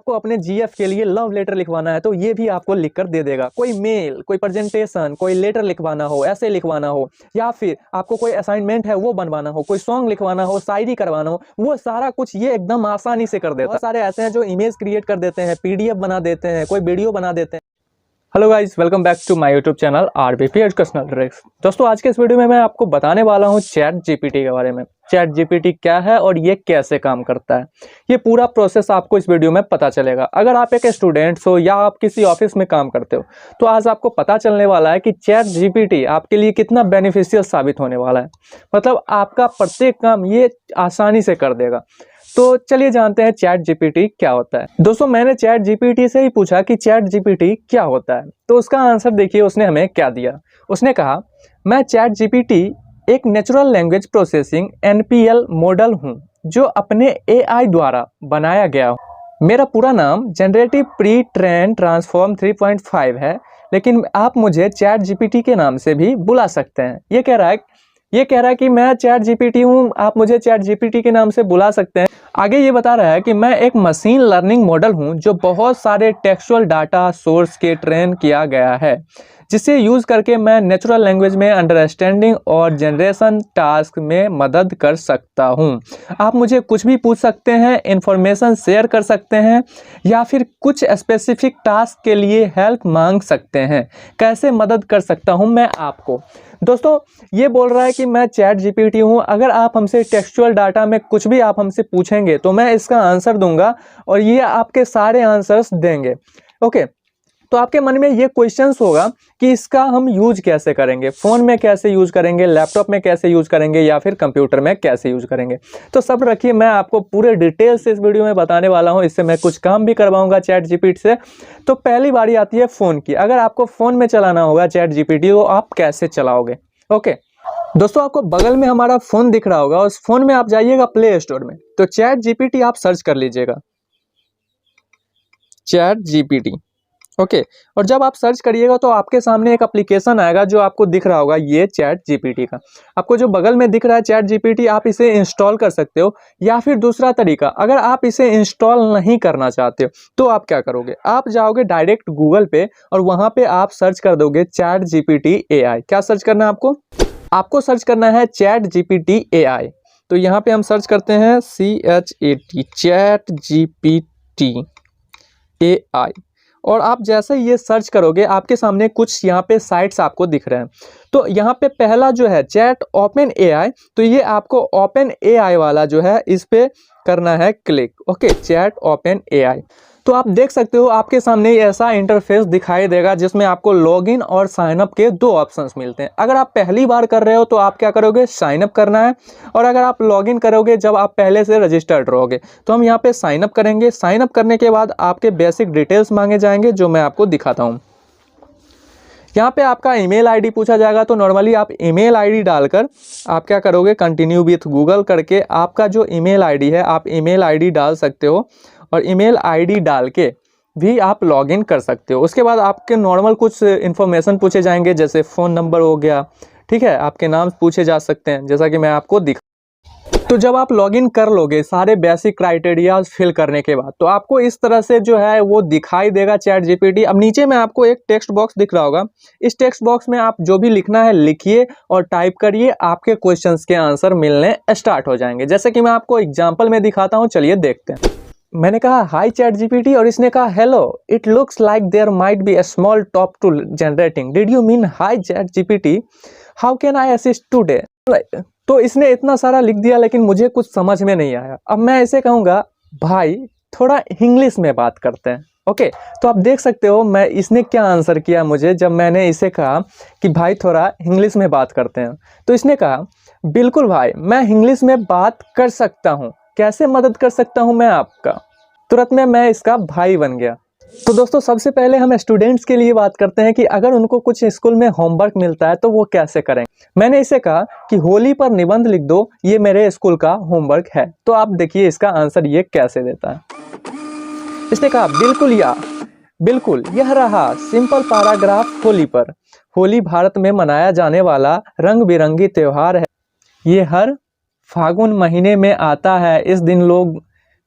आपको अपने जीएफ के लिए लव लेटर लिखवाना है तो ये भी आपको लिख कर दे देगा। कोई मेल, कोई प्रेजेंटेशन, कोई लेटर लिखवाना हो, ऐसे लिखवाना हो, या फिर आपको कोई असाइनमेंट है वो बनवाना हो, कोई सॉन्ग लिखवाना हो, शायरी करवाना हो, वो सारा कुछ ये एकदम आसानी से कर देता है। बहुत सारे ऐसे हैं जो इमेज क्रिएट कर देते हैं, पीडीएफ बना देते हैं, कोई वीडियो बना देते हैं। Hello guys, welcome back to my YouTube channel RBP educational tricks. दोस्तों, आज के इस वीडियो में मैं आपको बताने वाला हूं चैट जीपीटी के बारे में। चैट जीपीटी क्या है और ये कैसे काम करता है, ये पूरा प्रोसेस आपको इस वीडियो में पता चलेगा। अगर आप एक स्टूडेंट्स हो या आप किसी ऑफिस में काम करते हो तो आज आपको पता चलने वाला है कि चैट जीपीटी आपके लिए कितना बेनिफिशियल साबित होने वाला है। मतलब आपका प्रत्येक काम ये आसानी से कर देगा। तो चलिए जानते हैं चैट जीपीटी क्या होता है। दोस्तों, मैंने चैट जीपीटी से ही पूछा कि चैट जीपीटी क्या होता है, तो उसका आंसर देखिए उसने हमें क्या दिया। उसने कहा, मैं चैट जीपीटी एक natural language processing NPL model हूं जो अपने एआई द्वारा बनाया गया। मेरा पूरा नाम जनरेटिव प्री ट्रेन ट्रांसफॉर्म 3.5 है, लेकिन आप मुझे चैट जीपीटी के नाम से भी बुला सकते हैं। ये कह रहा है कि मैं चैट जीपीटी हूँ, आप मुझे चैट जीपीटी के नाम से बुला सकते हैं। आगे ये बता रहा है कि मैं एक मशीन लर्निंग मॉडल हूँ जो बहुत सारे टेक्सचुअल डाटा सोर्स के ट्रेन किया गया है, जिसे यूज़ करके मैं नेचुरल लैंग्वेज में अंडरस्टैंडिंग और जनरेशन टास्क में मदद कर सकता हूँ। आप मुझे कुछ भी पूछ सकते हैं, इंफॉर्मेशन शेयर कर सकते हैं, या फिर कुछ स्पेसिफिक टास्क के लिए हेल्प मांग सकते हैं। कैसे मदद कर सकता हूँ मैं आपको? दोस्तों, ये बोल रहा है कि मैं चैट जीपीटी हूँ। अगर आप हमसे टेक्सचुअल डाटा में कुछ भी आप हमसे पूछेंगे तो मैं इसका आंसर दूंगा और ये आपके सारे आंसर्स देंगे। ओके, तो आपके मन में ये क्वेश्चंस होगा कि इसका हम यूज कैसे करेंगे, फ़ोन में कैसे यूज करेंगे, लैपटॉप में कैसे यूज करेंगे, या फिर कंप्यूटर में कैसे यूज करेंगे। तो सब रखिए, मैं आपको पूरे डिटेल से इस वीडियो में बताने वाला हूँ। इससे मैं कुछ काम भी करवाऊंगा चैट जीपीटी से। तो पहली बारी आती है फ़ोन की। अगर आपको फ़ोन में चलाना होगा चैट जीपीटी तो आप कैसे चलाओगे? ओके दोस्तों, आपको बगल में हमारा फ़ोन दिख रहा होगा, उस फ़ोन में आप जाइएगा प्ले स्टोर में, तो चैट जीपीटी आप सर्च कर लीजिएगा, चैट जीपीटी। ओके, और जब आप सर्च करिएगा तो आपके सामने एक एप्लीकेशन आएगा जो आपको दिख रहा होगा, ये चैट जीपीटी का। आपको जो बगल में दिख रहा है चैट जीपीटी, आप इसे इंस्टॉल कर सकते हो। या फिर दूसरा तरीका, अगर आप इसे इंस्टॉल नहीं करना चाहते हो तो आप क्या करोगे, आप जाओगे डायरेक्ट गूगल पे और वहाँ पे आप सर्च कर दोगे चैट जीपीटी एआई। क्या सर्च करना है आपको सर्च करना है चैट जीपीटी एआई। तो यहाँ पे हम सर्च करते हैं CHAT, चैट जीपीटी एआई। और आप जैसे ये सर्च करोगे आपके सामने कुछ यहाँ पे साइट्स आपको दिख रहे हैं। तो यहाँ पे पहला जो है चैट ओपन एआई, तो ये आपको ओपन एआई वाला जो है इस पे करना है click. Okay, chat open AI. तो आप देख सकते हो आपके सामने ऐसा इंटरफेस दिखाई देगा जिसमें आपको लॉगिन और साइन अप के दो ऑप्शंस मिलते हैं। अगर आप पहली बार कर रहे हो तो आप क्या करोगे, साइन अप करना है। और अगर आप लॉगिन करोगे जब आप पहले से रजिस्टर्ड रहोगे, तो हम यहाँ पे साइन अप करेंगे। साइन अप करने के बाद आपके बेसिक डिटेल्स मांगे जाएंगे जो मैं आपको दिखाता हूँ। यहाँ पे आपका ईमेल आईडी पूछा जाएगा, तो नॉर्मली आप ईमेल आईडी डालकर आप क्या करोगे, कंटिन्यू विथ गूगल करके आपका जो ईमेल आईडी है आप ईमेल आईडी डाल सकते हो, और ईमेल आईडी डाल के भी आप लॉगिन कर सकते हो। उसके बाद आपके नॉर्मल कुछ इन्फॉर्मेशन पूछे जाएंगे, जैसे फ़ोन नंबर हो गया, ठीक है, आपके नाम पूछे जा सकते हैं, जैसा कि मैं आपको दिखा। तो जब आप लॉगिन कर लोगे सारे बेसिक क्राइटेरिया फिल करने के बाद, तो आपको इस तरह से जो है वो दिखाई देगा चैट जीपीटी। अब नीचे में आपको एक टेक्स्ट बॉक्स दिख रहा होगा, इस टेक्स्ट बॉक्स में आप जो भी लिखना है लिखिए और टाइप करिए, आपके क्वेश्चंस के आंसर मिलने स्टार्ट हो जाएंगे। जैसे कि मैं आपको एग्जाम्पल में दिखाता हूँ, चलिए देखते हैं। मैंने कहा हाई चैट जीपीटी और इसने कहा hello, it looks like there might be a small top to generating, did you mean hi chat GPT, how can I assist today. तो इसने इतना सारा लिख दिया लेकिन मुझे कुछ समझ में नहीं आया। अब मैं ऐसे कहूँगा, भाई थोड़ा इंग्लिश में बात करते हैं। ओके, तो आप देख सकते हो मैं इसने क्या आंसर किया मुझे जब मैंने इसे कहा कि भाई थोड़ा इंग्लिश में बात करते हैं। तो इसने कहा, बिल्कुल भाई, मैं इंग्लिश में बात कर सकता हूँ, कैसे मदद कर सकता हूँ मैं आपका। तुरंत में मैं इसका भाई बन गया। तो दोस्तों, सबसे पहले हम स्टूडेंट्स के लिए बात करते हैं कि अगर उनको कुछ स्कूल में होमवर्क मिलता है तो वो कैसे करें। मैंने इसे कहा कि होली पर निबंध लिख दो, ये मेरे स्कूल का होमवर्क है। तो आप देखिए इसका आंसर ये कैसे देता है। इसने कहा, बिल्कुल यह रहा सिंपल पैराग्राफ होली पर। होली भारत में मनाया जाने वाला रंग बिरंगी त्योहार है। ये हर फागुन महीने में आता है। इस दिन लोग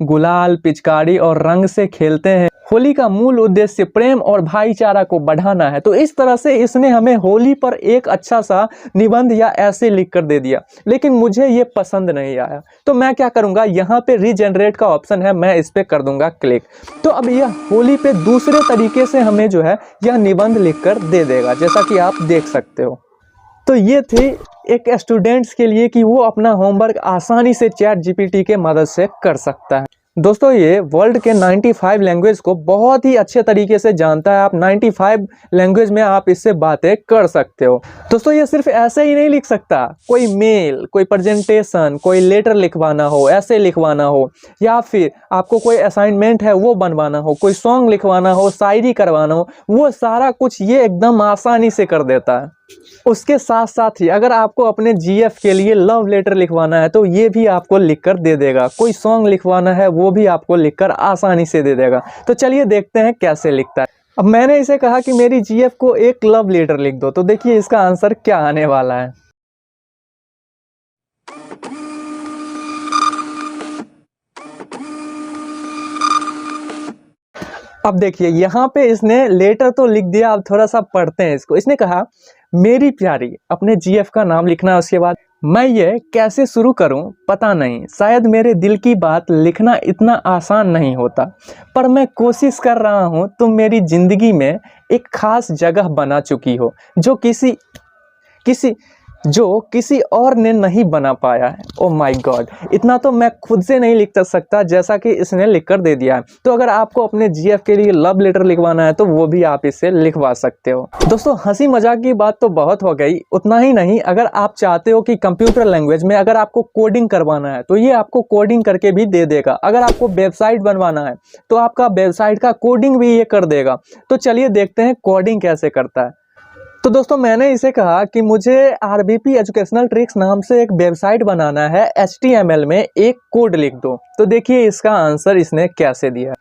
गुलाल, पिचकारी और रंग से खेलते हैं। होली का मूल उद्देश्य प्रेम और भाईचारा को बढ़ाना है। तो इस तरह से इसने हमें होली पर एक अच्छा सा निबंध या ऐसे लिख कर दे दिया, लेकिन मुझे ये पसंद नहीं आया। तो मैं क्या करूँगा, यहाँ पे रीजनरेट का ऑप्शन है, मैं इस पर कर दूंगा क्लिक। तो अब यह होली पे दूसरे तरीके से हमें जो है यह निबंध लिख कर दे देगा, जैसा कि आप देख सकते हो। तो ये थी एक स्टूडेंट्स के लिए कि वो अपना होमवर्क आसानी से चैट जीपीटी के मदद से कर सकता है। दोस्तों ये वर्ल्ड के 95 लैंग्वेज को बहुत ही अच्छे तरीके से जानता है। आप 95 लैंग्वेज में आप इससे बातें कर सकते हो। दोस्तों ये सिर्फ ऐसे ही नहीं लिख सकता, कोई मेल, कोई प्रेजेंटेशन, कोई लेटर लिखवाना हो, ऐसे लिखवाना हो, या फिर आपको कोई असाइनमेंट है वो बनवाना हो, कोई सॉन्ग लिखवाना हो, शायरी करवाना हो, वो सारा कुछ ये एकदम आसानी से कर देता है। उसके साथ साथ ही अगर आपको अपने जीएफ के लिए लव लेटर लिखवाना है तो ये भी आपको लिखकर दे देगा। कोई सॉन्ग लिखवाना है वो भी आपको लिखकर आसानी से दे देगा। तो चलिए देखते हैं कैसे लिखता है। अब मैंने इसे कहा कि मेरी जीएफ को एक लव लेटर लिख दो, तो देखिए इसका आंसर क्या आने वाला है। अब देखिए यहाँ पे इसने लेटर तो लिख दिया। अब थोड़ा सा पढ़ते हैं इसको। इसने कहा, मेरी प्यारी, अपने जीएफ का नाम लिखना है। उसके बाद मैं ये कैसे शुरू करूं पता नहीं, शायद मेरे दिल की बात लिखना इतना आसान नहीं होता, पर मैं कोशिश कर रहा हूं। तुम मेरी जिंदगी में एक खास जगह बना चुकी हो जो किसी और ने नहीं बना पाया है। ओ माय गॉड, इतना तो मैं खुद से नहीं लिख सकता जैसा कि इसने लिख कर दे दिया है। तो अगर आपको अपने जीएफ के लिए लव लेटर लिखवाना है तो वो भी आप इससे लिखवा सकते हो। दोस्तों हंसी मजाक की बात तो बहुत हो गई, उतना ही नहीं, अगर आप चाहते हो कि कंप्यूटर लैंग्वेज में अगर आपको कोडिंग करवाना है तो ये आपको कोडिंग करके भी दे देगा। अगर आपको वेबसाइट बनवाना है तो आपका वेबसाइट का कोडिंग भी ये कर देगा। तो चलिए देखते हैं कोडिंग कैसे करता है। तो दोस्तों मैंने इसे कहा कि मुझे आरबीपी एजुकेशनल ट्रिक्स नाम से एक वेबसाइट बनाना है, HTML में एक कोड लिख दो। तो देखिए इसका आंसर इसने कैसे दिया।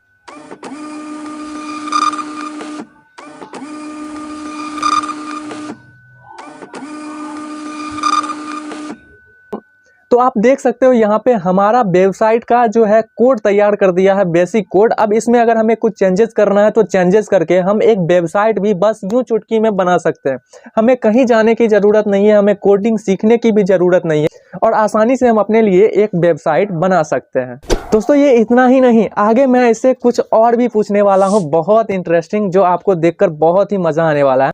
तो आप देख सकते हो यहाँ पे हमारा वेबसाइट का जो है कोड तैयार कर दिया है, बेसिक कोड। अब इसमें अगर हमें कुछ चेंजेस करना है तो चेंजेस करके हम एक वेबसाइट भी बस यूं चुटकी में बना सकते हैं। हमें कहीं जाने की ज़रूरत नहीं है, हमें कोडिंग सीखने की भी ज़रूरत नहीं है, और आसानी से हम अपने लिए एक वेबसाइट बना सकते हैं। दोस्तों ये इतना ही नहीं, आगे मैं इससे कुछ और भी पूछने वाला हूँ, बहुत इंटरेस्टिंग, जो आपको देखकर बहुत ही मज़ा आने वाला है।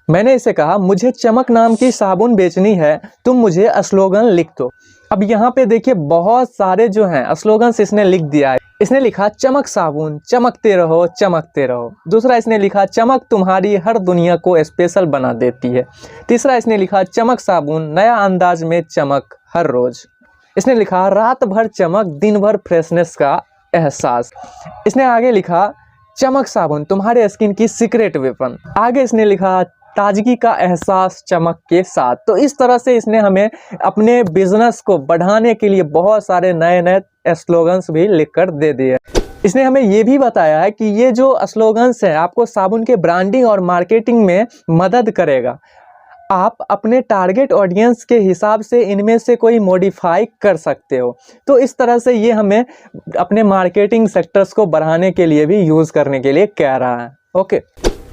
मैंने इसे कहा, मुझे चमक नाम की साबुन बेचनी है, तुम मुझे स्लोगन लिख दो। अब यहाँ पे देखिए बहुत सारे जो हैं स्लोगन्स इसने लिख दिया है। इसने लिखा, चमक साबुन, चमकते रहो चमकते रहो। दूसरा इसने लिखा, चमक तुम्हारी हर दुनिया को स्पेशल बना देती है। तीसरा इसने लिखा, चमक साबुन, नया अंदाज में चमक हर रोज। इसने लिखा, रात भर चमक, दिन भर फ्रेशनेस का एहसास। इसने आगे लिखा, चमक साबुन तुम्हारे स्किन की सीक्रेट वेपन। आगे इसने लिखा, ताजगी का एहसास चमक के साथ। तो इस तरह से इसने हमें अपने बिजनेस को बढ़ाने के लिए बहुत सारे नए नए स्लोगन्स भी लिखकर दे दिए। इसने हमें ये भी बताया है कि ये जो स्लोगन्स हैं आपको साबुन के ब्रांडिंग और मार्केटिंग में मदद करेगा। आप अपने टारगेट ऑडियंस के हिसाब से इनमें से कोई मॉडिफाई कर सकते हो। तो इस तरह से ये हमें अपने मार्केटिंग सेक्टर्स को बढ़ाने के लिए भी यूज़ करने के लिए कह रहा है। ओके,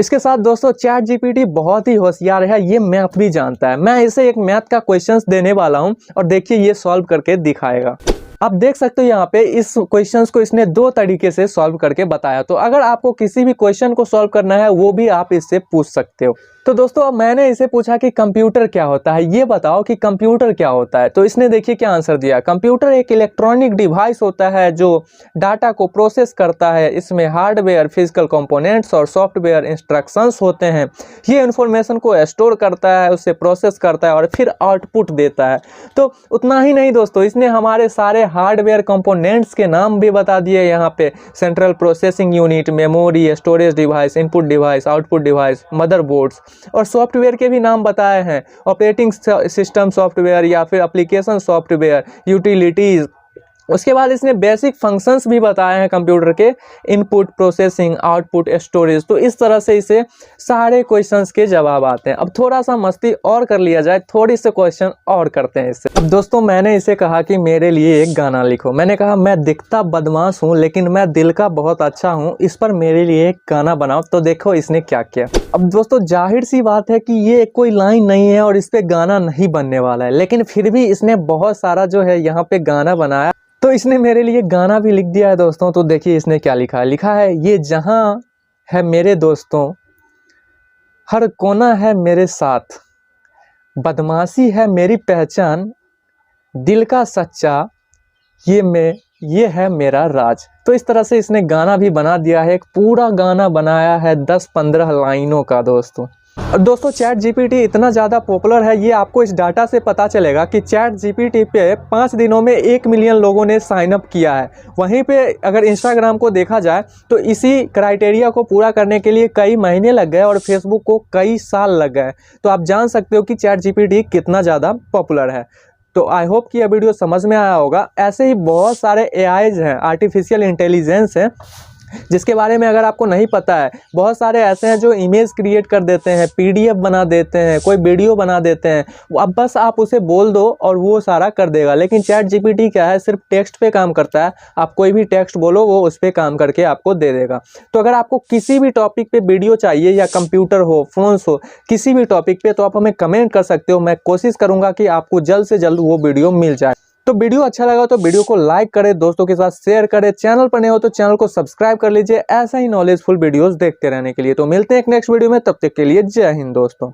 इसके साथ दोस्तों चैट जीपीटी बहुत ही होशियार है, ये मैथ भी जानता है। मैं इसे एक मैथ का क्वेश्चंस देने वाला हूं और देखिए ये सॉल्व करके दिखाएगा। आप देख सकते हो यहाँ पे इस क्वेश्चंस को इसने दो तरीके से सॉल्व करके बताया। तो अगर आपको किसी भी क्वेश्चन को सॉल्व करना है वो भी आप इससे पूछ सकते हो। तो दोस्तों अब मैंने इसे पूछा कि कंप्यूटर क्या होता है, ये बताओ कि कंप्यूटर क्या होता है। तो इसने देखिए क्या आंसर दिया। कंप्यूटर एक इलेक्ट्रॉनिक डिवाइस होता है जो डाटा को प्रोसेस करता है। इसमें हार्डवेयर, फिजिकल कंपोनेंट्स और सॉफ्टवेयर इंस्ट्रक्शंस होते हैं। ये इन्फॉर्मेशन को स्टोर करता है, उसे प्रोसेस करता है और फिर आउटपुट देता है। तो उतना ही नहीं दोस्तों, इसने हमारे सारे हार्डवेयर कंपोनेंट्स के नाम भी बता दिए यहाँ पे। Central processing unit, memory, storage device, input device, output device, motherboards, और सॉफ्टवेयर के भी नाम बताए हैं। ऑपरेटिंग सिस्टम सॉफ्टवेयर या फिर एप्लीकेशन सॉफ्टवेयर, यूटिलिटीज, उसके बाद इसने बेसिक फंक्शंस भी बताए हैं कंप्यूटर के, इनपुट, प्रोसेसिंग, आउटपुट, स्टोरेज। तो इस तरह से इसे सारे क्वेश्चंस के जवाब आते हैं। अब थोड़ा सा मस्ती और कर लिया जाए, थोड़ी से क्वेश्चन और करते हैं इससे। अब दोस्तों मैंने इसे कहा कि मेरे लिए एक गाना लिखो। मैंने कहा मैं दिखता बदमाश हूँ लेकिन मैं दिल का बहुत अच्छा हूँ, इस पर मेरे लिए एक गाना बनाओ। तो देखो इसने क्या किया। अब दोस्तों जाहिर सी बात है कि ये कोई लाइन नहीं है और इस पे गाना नहीं बनने वाला है, लेकिन फिर भी इसने बहुत सारा जो है यहाँ पे गाना बनाया। तो इसने मेरे लिए गाना भी लिख दिया है दोस्तों। तो देखिए इसने क्या लिखा है। लिखा है, ये जहां है मेरे दोस्तों, हर कोना है मेरे साथ, बदमाशी है मेरी पहचान, दिल का सच्चा ये है मेरा राज। तो इस तरह से इसने गाना भी बना दिया है, एक पूरा गाना बनाया है 10-15 लाइनों का दोस्तों। और दोस्तों चैट जीपीटी इतना ज़्यादा पॉपुलर है, ये आपको इस डाटा से पता चलेगा कि चैट जीपीटी पे 5 दिनों में 1 मिलियन लोगों ने साइन अप किया है। वहीं पे अगर इंस्टाग्राम को देखा जाए तो इसी क्राइटेरिया को पूरा करने के लिए कई महीने लग गए और फेसबुक को कई साल लग गए। तो आप जान सकते हो कि चैट जीपीटी कितना ज़्यादा पॉपुलर है। तो आई होप कि यह वीडियो समझ में आया होगा। ऐसे ही बहुत सारे एआईज हैं, आर्टिफिशियल इंटेलिजेंस हैं, जिसके बारे में अगर आपको नहीं पता है। बहुत सारे ऐसे हैं जो इमेज क्रिएट कर देते हैं, पीडीएफ बना देते हैं, कोई वीडियो बना देते हैं। अब बस आप उसे बोल दो और वो सारा कर देगा। लेकिन चैट जीपीटी क्या है, सिर्फ टेक्स्ट पे काम करता है। आप कोई भी टेक्स्ट बोलो वो उस पर काम करके आपको दे देगा। तो अगर आपको किसी भी टॉपिक पे वीडियो चाहिए, या कंप्यूटर हो, फोन्स हो, किसी भी टॉपिक पे, तो आप हमें कमेंट कर सकते हो। मैं कोशिश करूँगा कि आपको जल्द से जल्द वो वीडियो मिल जाए। तो वीडियो अच्छा लगा तो वीडियो को लाइक करें, दोस्तों के साथ शेयर करें। चैनल पर नए हो तो चैनल को सब्सक्राइब कर लीजिए ऐसा ही नॉलेजफुल वीडियोस देखते रहने के लिए। तो मिलते हैं एक नेक्स्ट वीडियो में, तब तक के लिए जय हिंद दोस्तों।